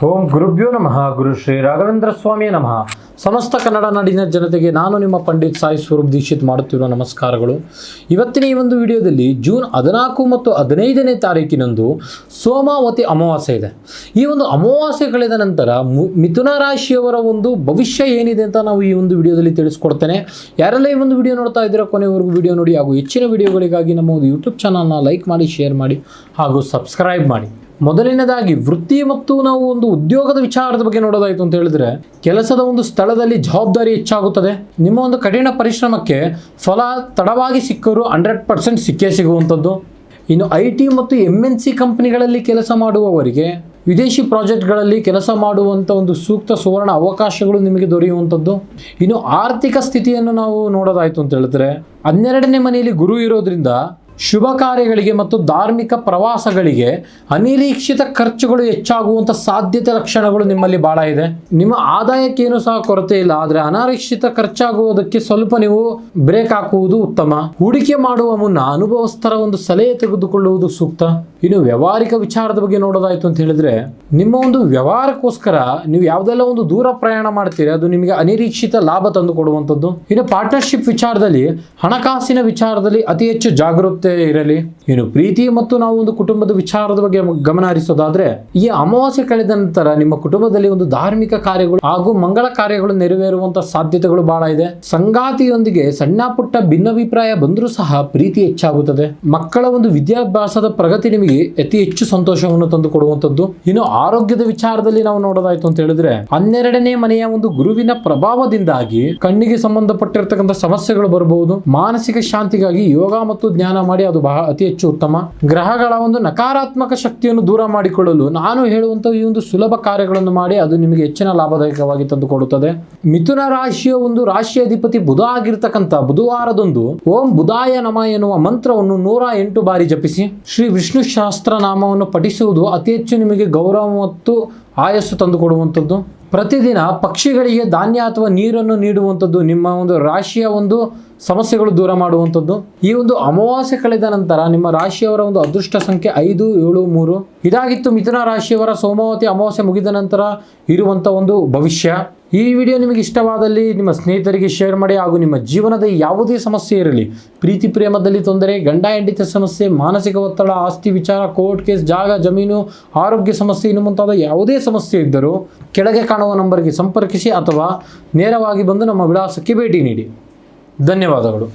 ಓಂ ಗುರುಭ್ಯೋ ನಮಃ. ಗುರು ಶ್ರೀ ರಾಘವೇಂದ್ರ ಸ್ವಾಮಿ ನಮಃ. ಸಮಸ್ತ ಕನ್ನಡ ನಾಡಿನ ಜನತೆಗೆ ನಾನು ನಿಮ್ಮ ಪಂಡಿತ್ ಸಾಯಿ ಸ್ವರೂಪ್ ದೀಕ್ಷಿತ್ ಮಾಡುತ್ತಿರುವ ನಮಸ್ಕಾರಗಳು. ಇವತ್ತಿನ ಈ ಒಂದು ವಿಡಿಯೋದಲ್ಲಿ ಜೂನ್ 14 ಮತ್ತು 15ನೇ ತಾರೀಕಿನಂದು ಸೋಮಾವತಿ ಅಮಾವಾಸ್ಯೆ ಇದೆ. ಈ ಒಂದು ಅಮಾವಾಸ್ಯೆ ಕಳೆದ ನಂತರ ಮಿಥುನ ರಾಶಿಯವರ ಒಂದು ಭವಿಷ್ಯ ಏನಿದೆ ಅಂತ ನಾವು ಈ ಒಂದು ವಿಡಿಯೋದಲ್ಲಿ ತಿಳಿಸ್ಕೊಡ್ತೇನೆ. ಯಾರೆಲ್ಲ ಈ ಒಂದು ವಿಡಿಯೋ ನೋಡ್ತಾ ಇದ್ದೀರಾ ಕೊನೆವರೆಗೂ ವಿಡಿಯೋ ನೋಡಿ, ಹಾಗೂ ಹೆಚ್ಚಿನ ವಿಡಿಯೋಗಳಿಗಾಗಿ ನಮ್ಮ ಒಂದು ಯೂಟ್ಯೂಬ್ ಚಾನಲ್ನ ಲೈಕ್ ಮಾಡಿ, ಶೇರ್ ಮಾಡಿ ಹಾಗೂ ಸಬ್ಸ್ಕ್ರೈಬ್ ಮಾಡಿ. ಮೊದಲನೇದಾಗಿ ವೃತ್ತಿ ಮತ್ತು ನಾವು ಒಂದು ಉದ್ಯೋಗದ ವಿಚಾರದ ಬಗ್ಗೆ ನೋಡೋದಾಯಿತು ಅಂತ ಹೇಳಿದ್ರೆ, ಕೆಲಸದ ಒಂದು ಸ್ಥಳದಲ್ಲಿ ಜವಾಬ್ದಾರಿ ಹೆಚ್ಚಾಗುತ್ತದೆ. ನಿಮ್ಮ ಒಂದು ಕಠಿಣ ಪರಿಶ್ರಮಕ್ಕೆ ಫಲ ತಡವಾಗಿ ಸಿಕ್ಕರೂ 100% ಸಿಕ್ಕೇ ಸಿಗುವಂಥದ್ದು. ಇನ್ನು IT ಮತ್ತು MNC ಕಂಪನಿಗಳಲ್ಲಿ ಕೆಲಸ ಮಾಡುವವರಿಗೆ ವಿದೇಶಿ ಪ್ರಾಜೆಕ್ಟ್ಗಳಲ್ಲಿ ಕೆಲಸ ಮಾಡುವಂಥ ಒಂದು ಸೂಕ್ತ ಸುವರ್ಣ ಅವಕಾಶಗಳು ನಿಮಗೆ ದೊರೆಯುವಂಥದ್ದು. ಇನ್ನು ಆರ್ಥಿಕ ಸ್ಥಿತಿಯನ್ನು ನಾವು ನೋಡೋದಾಯಿತು ಅಂತ ಹೇಳಿದ್ರೆ, 12ನೇ ಮನೆಯಲ್ಲಿ ಗುರು ಇರೋದ್ರಿಂದ ಶುಭ ಕಾರ್ಯಗಳಿಗೆ ಮತ್ತು ಧಾರ್ಮಿಕ ಪ್ರವಾಸಗಳಿಗೆ ಅನಿರೀಕ್ಷಿತ ಖರ್ಚುಗಳು ಹೆಚ್ಚಾಗುವಂಥ ಸಾಧ್ಯತೆ ಲಕ್ಷಣಗಳು ನಿಮ್ಮಲ್ಲಿ ಭಾಳ ಇದೆ. ನಿಮ್ಮ ಆದಾಯಕ್ಕೇನು ಸಹ ಕೊರತೆ ಇಲ್ಲ, ಆದರೆ ಅನಾರಕ್ಷಿತ ಖರ್ಚಾಗುವುದಕ್ಕೆ ಸ್ವಲ್ಪ ನೀವು ಬ್ರೇಕ್ ಹಾಕುವುದು ಉತ್ತಮ. ಹೂಡಿಕೆ ಮಾಡುವ ಮುನ್ನ ಅನುಭವಸ್ಥರ ಒಂದು ಸಲಹೆ ತೆಗೆದುಕೊಳ್ಳುವುದು ಸೂಕ್ತ. ಇನ್ನು ವ್ಯವಹಾರಿಕ ವಿಚಾರದ ಬಗ್ಗೆ ನೋಡೋದಾಯ್ತು ಅಂತ ಹೇಳಿದ್ರೆ, ನಿಮ್ಮ ಒಂದು ವ್ಯವಹಾರಕ್ಕೋಸ್ಕರ ನೀವು ಯಾವುದೆಲ್ಲ ಒಂದು ದೂರ ಪ್ರಯಾಣ ಮಾಡ್ತೀರಿ ಅದು ನಿಮಗೆ ಅನಿರೀಕ್ಷಿತ ಲಾಭ ತಂದು ಕೊಡುವಂಥದ್ದು. ಇನ್ನು ಪಾರ್ಟ್ನರ್ಶಿಪ್ ವಿಚಾರದಲ್ಲಿ, ಹಣಕಾಸಿನ ವಿಚಾರದಲ್ಲಿ ಅತಿ ಹೆಚ್ಚು ಜಾಗರೂಕತೆ ಇರಲಿ. ಇನ್ನು ಪ್ರೀತಿ ಮತ್ತು ನಾವು ಒಂದು ಕುಟುಂಬದ ವಿಚಾರದ ಬಗ್ಗೆ ಗಮನ ಹರಿಸೋದಾದ್ರೆ, ಈ ಅಮಾವಾಸ್ಯೆ ಕಳೆದ ನಂತರ ನಿಮ್ಮ ಕುಟುಂಬದಲ್ಲಿ ಒಂದು ಧಾರ್ಮಿಕ ಕಾರ್ಯಗಳು ಹಾಗೂ ಮಂಗಳ ಕಾರ್ಯಗಳು ನೆರವೇರುವಂತಹ ಸಾಧ್ಯತೆಗಳು ಬಹಳ ಇದೆ. ಸಂಗಾತಿಯೊಂದಿಗೆ ಸಣ್ಣ ಪುಟ್ಟ ಭಿನ್ನಾಭಿಪ್ರಾಯ ಬಂದರೂ ಸಹ ಪ್ರೀತಿ ಹೆಚ್ಚಾಗುತ್ತದೆ. ಮಕ್ಕಳ ಒಂದು ವಿದ್ಯಾಭ್ಯಾಸದ ಪ್ರಗತಿ ನಿಮಗೆ ಅತಿ ಹೆಚ್ಚು ಸಂತೋಷವನ್ನು ತಂದು ಕೊಡುವಂಥದ್ದು. ಇನ್ನು ಆರೋಗ್ಯದ ವಿಚಾರದಲ್ಲಿ ನಾವು ನೋಡೋದಾಯ್ತು ಅಂತ ಹೇಳಿದ್ರೆ, 12ನೇ ಮನೆಯ ಒಂದು ಗುರುವಿನ ಪ್ರಭಾವದಿಂದಾಗಿ ಕಣ್ಣಿಗೆ ಸಂಬಂಧಪಟ್ಟಿರ್ತಕ್ಕಂಥ ಸಮಸ್ಯೆಗಳು ಬರಬಹುದು. ಮಾನಸಿಕ ಶಾಂತಿಗಾಗಿ ಯೋಗ ಮತ್ತು ಜ್ಞಾನ ಮಾಡಿ ಅದು ಅತಿ ಹೆಚ್ಚು ಉತ್ತಮ. ಗ್ರಹಗಳ ಒಂದು ನಕಾರಾತ್ಮಕ ಶಕ್ತಿಯನ್ನು ದೂರ ಮಾಡಿಕೊಳ್ಳಲು ನಾನು ಹೇಳುವಂತಹ ಈ ಒಂದು ಸುಲಭ ಕಾರ್ಯಗಳನ್ನು ಮಾಡಿ ಅದು ನಿಮಗೆ ಹೆಚ್ಚಿನ ಲಾಭದಾಯಕವಾಗಿ ತಂದುಕೊಡುತ್ತದೆ. ಮಿಥುನ ರಾಶಿಯ ಒಂದು ರಾಶಿ ಅಧಿಪತಿ ಬುಧ ಆಗಿರ್ತಕ್ಕಂಥ ಬುಧವಾರದಂದು ಓಂ ಬುಧಾಯ ನಮ ಎನ್ನುವ ಮಂತ್ರವನ್ನು 108 ಬಾರಿ ಜಪಿಸಿ ಶ್ರೀ ವಿಷ್ಣು ಸಹಸ್ರ ನಾಮವನ್ನು ಪಠಿಸುವುದು ಅತಿ ಹೆಚ್ಚು ನಿಮಗೆ ಗೌರವ ಮತ್ತು ಆಯಸ್ಸು ತಂದುಕೊಡುವಂಥದ್ದು. ಪ್ರತಿದಿನ ಪಕ್ಷಿಗಳಿಗೆ ಧಾನ್ಯ ಅಥವಾ ನೀರನ್ನು ನೀಡುವಂಥದ್ದು ನಿಮ್ಮ ಒಂದು ರಾಶಿಯ ಒಂದು ಸಮಸ್ಯೆಗಳು ದೂರ ಮಾಡುವಂಥದ್ದು. ಈ ಒಂದು ಅಮಾವಾಸ್ಯೆ ಕಳೆದ ನಂತರ ನಿಮ್ಮ ರಾಶಿಯವರ ಒಂದು ಅದೃಷ್ಟ ಸಂಖ್ಯೆ 5, 7, 3. ಇದಾಗಿತ್ತು ಮಿಥುನ ರಾಶಿಯವರ ಸೋಮಾವತಿ ಅಮಾವಾಸ್ಯೆ ಮುಗಿದ ನಂತರ ಇರುವಂಥ ಒಂದು ಭವಿಷ್ಯ. ಈ ವಿಡಿಯೋ ನಿಮಗೆ ಇಷ್ಟವಾದಲ್ಲಿ ನಿಮ್ಮ ಸ್ನೇಹಿತರಿಗೆ ಶೇರ್ ಮಾಡಿ, ಹಾಗೂ ನಿಮ್ಮ ಜೀವನದ ಯಾವುದೇ ಸಮಸ್ಯೆ ಇರಲಿ, ಪ್ರೀತಿ ಪ್ರೇಮದಲ್ಲಿ ತೊಂದರೆ, ಗಂಡ ಹೆಂಡತಿ ಸಮಸ್ಯೆ, ಮಾನಸಿಕ ಒತ್ತಡ, ಆಸ್ತಿ ವಿಚಾರ, ಕೋರ್ಟ್ ಕೇಸ್, ಜಾಗ ಜಮೀನು, ಆರೋಗ್ಯ ಸಮಸ್ಯೆ, ಇನ್ನು ಮುಂತಾದ ಯಾವುದೇ ಸಮಸ್ಯೆ ಇದ್ದರೂ ಕೆಳಗೆ ಕಾಣುವ ನಂಬರ್ಗೆ ಸಂಪರ್ಕಿಸಿ ಅಥವಾ ನೇರವಾಗಿ ಬಂದು ನಮ್ಮ ವಿಳಾಸಕ್ಕೆ ಭೇಟಿ ನೀಡಿ. ಧನ್ಯವಾದಗಳು.